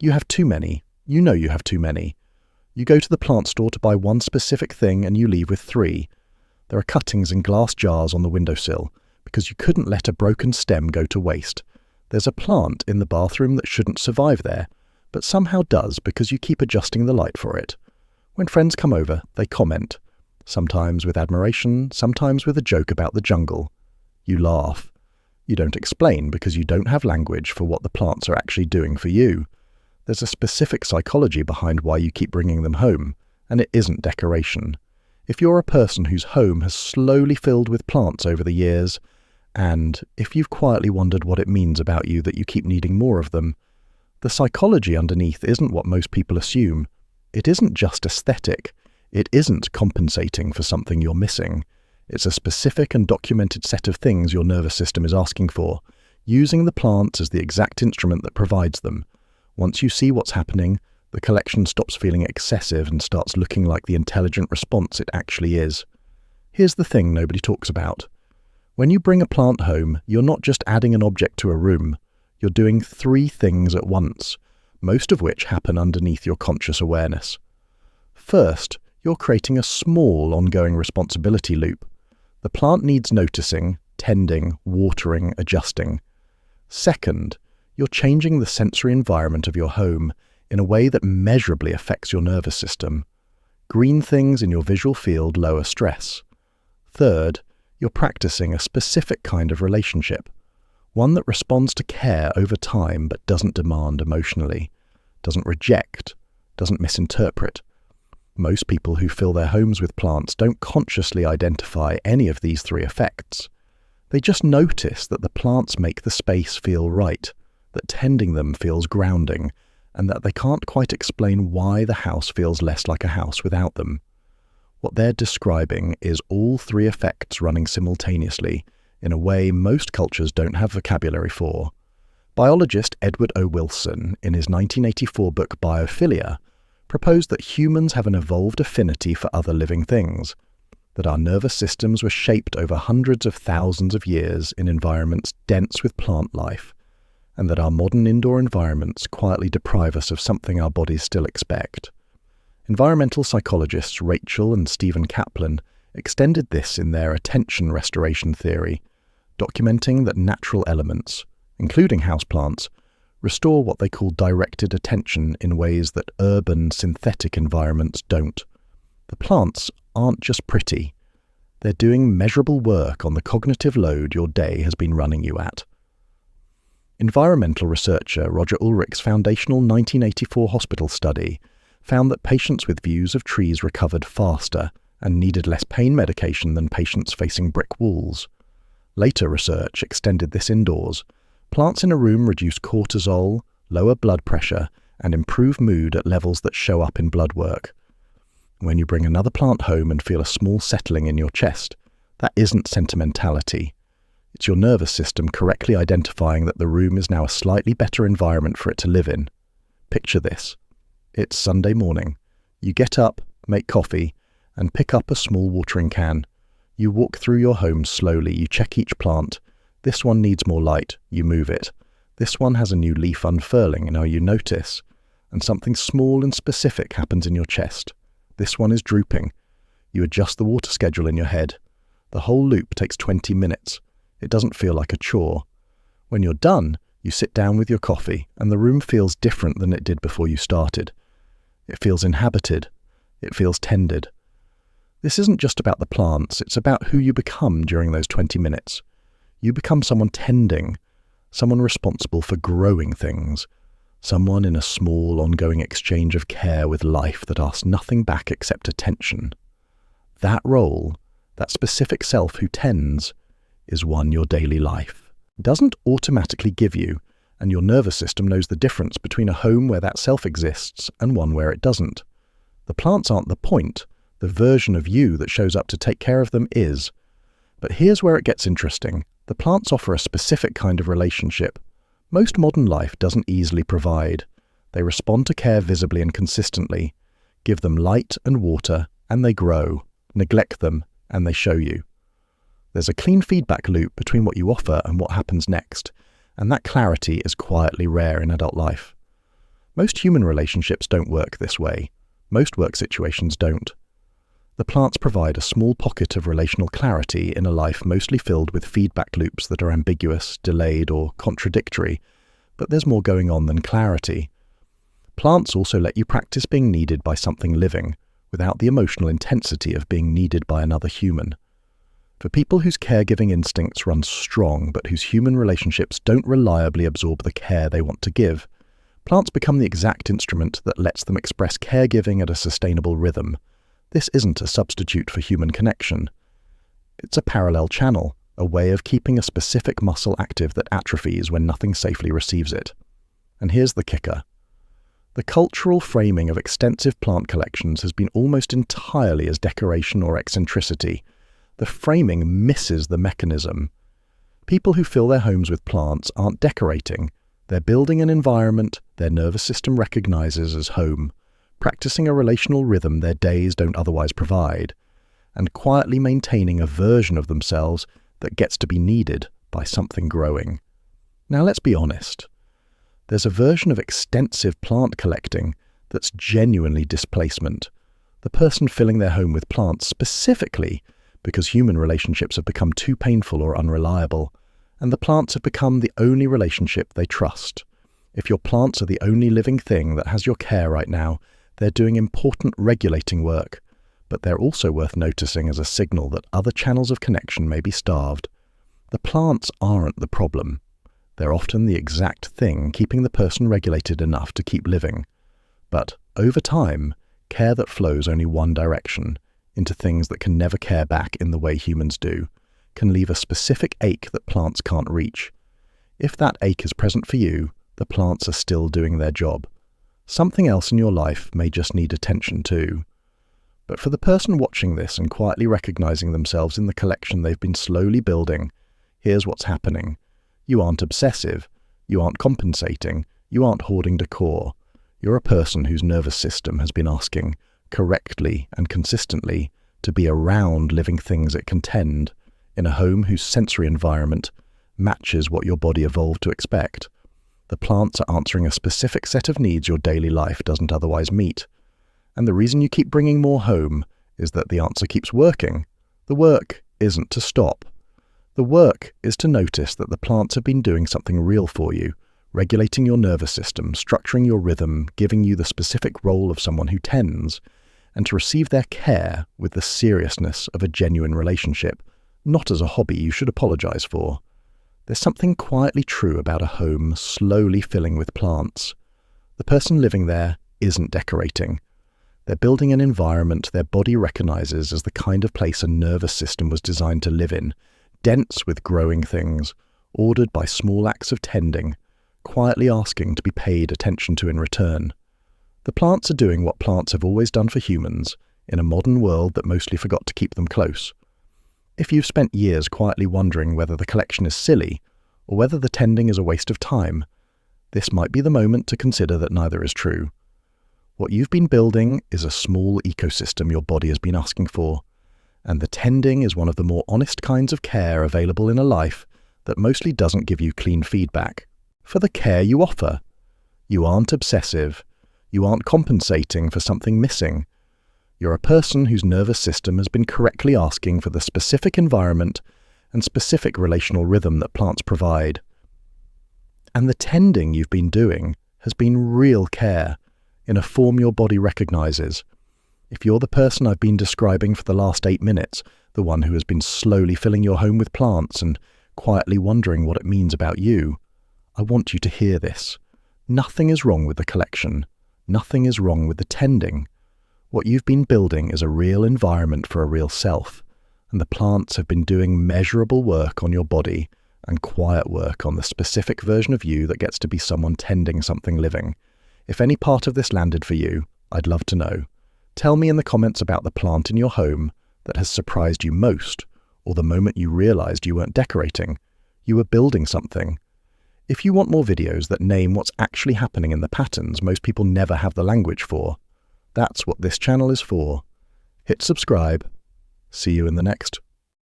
You have too many. You know you have too many. You go to the plant store to buy one specific thing and you leave with 3. There are cuttings in glass jars on the windowsill because you couldn't let a broken stem go to waste. There's a plant in the bathroom that shouldn't survive there, but somehow does because you keep adjusting the light for it. When friends come over, they comment, sometimes with admiration, sometimes with a joke about the jungle. You laugh. You don't explain because you don't have language for what the plants are actually doing for you. There's a specific psychology behind why you keep bringing them home, and it isn't decoration. If you're a person whose home has slowly filled with plants over the years, and if you've quietly wondered what it means about you that you keep needing more of them, the psychology underneath isn't what most people assume. It isn't just aesthetic. It isn't compensating for something you're missing. It's a specific and documented set of things your nervous system is asking for, using the plants as the exact instrument that provides them. Once you see what's happening, the collection stops feeling excessive and starts looking like the intelligent response it actually is. Here's the thing nobody talks about. When you bring a plant home, you're not just adding an object to a room. You're doing 3 things at once, most of which happen underneath your conscious awareness. First, you're creating a small ongoing responsibility loop. The plant needs noticing, tending, watering, adjusting. Second, you're changing the sensory environment of your home in a way that measurably affects your nervous system. Green things in your visual field lower stress. Third, you're practicing a specific kind of relationship, one that responds to care over time but doesn't demand emotionally, doesn't reject, doesn't misinterpret. Most people who fill their homes with plants don't consciously identify any of these 3 effects. They just notice that the plants make the space feel right, that tending them feels grounding, and that they can't quite explain why the house feels less like a house without them. What they're describing is all 3 effects running simultaneously in a way most cultures don't have vocabulary for. Biologist Edward O. Wilson, in his 1984 book Biophilia, proposed that humans have an evolved affinity for other living things, that our nervous systems were shaped over hundreds of thousands of years in environments dense with plant life, and that our modern indoor environments quietly deprive us of something our bodies still expect. Environmental psychologists Rachel and Stephen Kaplan extended this in their attention restoration theory, documenting that natural elements, including houseplants, restore what they call directed attention in ways that urban, synthetic environments don't. The plants aren't just pretty. They're doing measurable work on the cognitive load your day has been running you at. Environmental researcher Roger Ulrich's foundational 1984 hospital study found that patients with views of trees recovered faster and needed less pain medication than patients facing brick walls. Later research extended this indoors. Plants in a room reduce cortisol, lower blood pressure, and improve mood at levels that show up in blood work. When you bring another plant home and feel a small settling in your chest, that isn't sentimentality. It's your nervous system correctly identifying that the room is now a slightly better environment for it to live in. Picture this. It's Sunday morning. You get up, make coffee, and pick up a small watering can. You walk through your home slowly. You check each plant. This one needs more light. You move it. This one has a new leaf unfurling. Now you notice. And something small and specific happens in your chest. This one is drooping. You adjust the water schedule in your head. The whole loop takes 20 minutes. It doesn't feel like a chore. When you're done, you sit down with your coffee, and the room feels different than it did before you started. It feels inhabited. It feels tended. This isn't just about the plants, it's about who you become during those 20 minutes. You become someone tending, someone responsible for growing things, someone in a small, ongoing exchange of care with life that asks nothing back except attention. That role, that specific self who tends, is one your daily life doesn't automatically give you, and your nervous system knows the difference between a home where that self exists and one where it doesn't. The plants aren't the point. The version of you that shows up to take care of them is. But here's where it gets interesting. The plants offer a specific kind of relationship. Most modern life doesn't easily provide. They respond to care visibly and consistently. Give them light and water, and they grow. Neglect them, and they show you. There's a clean feedback loop between what you offer and what happens next, and that clarity is quietly rare in adult life. Most human relationships don't work this way. Most work situations don't. The plants provide a small pocket of relational clarity in a life mostly filled with feedback loops that are ambiguous, delayed, or contradictory, but there's more going on than clarity. Plants also let you practice being needed by something living, without the emotional intensity of being needed by another human. For people whose caregiving instincts run strong but whose human relationships don't reliably absorb the care they want to give, plants become the exact instrument that lets them express caregiving at a sustainable rhythm. This isn't a substitute for human connection. It's a parallel channel, a way of keeping a specific muscle active that atrophies when nothing safely receives it. And here's the kicker. The cultural framing of extensive plant collections has been almost entirely as decoration or eccentricity. The framing misses the mechanism. People who fill their homes with plants aren't decorating. They're building an environment their nervous system recognizes as home, practicing a relational rhythm their days don't otherwise provide, and quietly maintaining a version of themselves that gets to be needed by something growing. Now let's be honest. There's a version of extensive plant collecting that's genuinely displacement. The person filling their home with plants specifically because human relationships have become too painful or unreliable, and the plants have become the only relationship they trust. If your plants are the only living thing that has your care right now, they're doing important regulating work, but they're also worth noticing as a signal that other channels of connection may be starved. The plants aren't the problem. They're often the exact thing keeping the person regulated enough to keep living. But over time, care that flows only one direction, into things that can never care back in the way humans do, can leave a specific ache that plants can't reach. If that ache is present for you, the plants are still doing their job. Something else in your life may just need attention too. But for the person watching this and quietly recognizing themselves in the collection they've been slowly building, here's what's happening. You aren't obsessive. You aren't compensating. You aren't hoarding decor. You're a person whose nervous system has been asking, correctly and consistently, to be around living things it can tend, in a home whose sensory environment matches what your body evolved to expect. The plants are answering a specific set of needs your daily life doesn't otherwise meet. And the reason you keep bringing more home is that the answer keeps working. The work isn't to stop. The work is to notice that the plants have been doing something real for you, regulating your nervous system, structuring your rhythm, giving you the specific role of someone who tends, and to receive their care with the seriousness of a genuine relationship, not as a hobby you should apologize for. There's something quietly true about a home slowly filling with plants. The person living there isn't decorating. They're building an environment their body recognizes as the kind of place a nervous system was designed to live in, dense with growing things, ordered by small acts of tending, quietly asking to be paid attention to in return. The plants are doing what plants have always done for humans, in a modern world that mostly forgot to keep them close. If you've spent years quietly wondering whether the collection is silly, or whether the tending is a waste of time, this might be the moment to consider that neither is true. What you've been building is a small ecosystem your body has been asking for, and the tending is one of the more honest kinds of care available in a life that mostly doesn't give you clean feedback for the care you offer. You aren't obsessive. You aren't compensating for something missing. You're a person whose nervous system has been correctly asking for the specific environment and specific relational rhythm that plants provide. And the tending you've been doing has been real care, in a form your body recognizes. If you're the person I've been describing for the last 8 minutes, the one who has been slowly filling your home with plants and quietly wondering what it means about you, I want you to hear this. Nothing is wrong with the collection. Nothing is wrong with the tending. What you've been building is a real environment for a real self, and the plants have been doing measurable work on your body and quiet work on the specific version of you that gets to be someone tending something living. If any part of this landed for you, I'd love to know. Tell me in the comments about the plant in your home that has surprised you most, or the moment you realized you weren't decorating, you were building something. If you want more videos that name what's actually happening in the patterns most people never have the language for, that's what this channel is for. Hit subscribe. See you in the next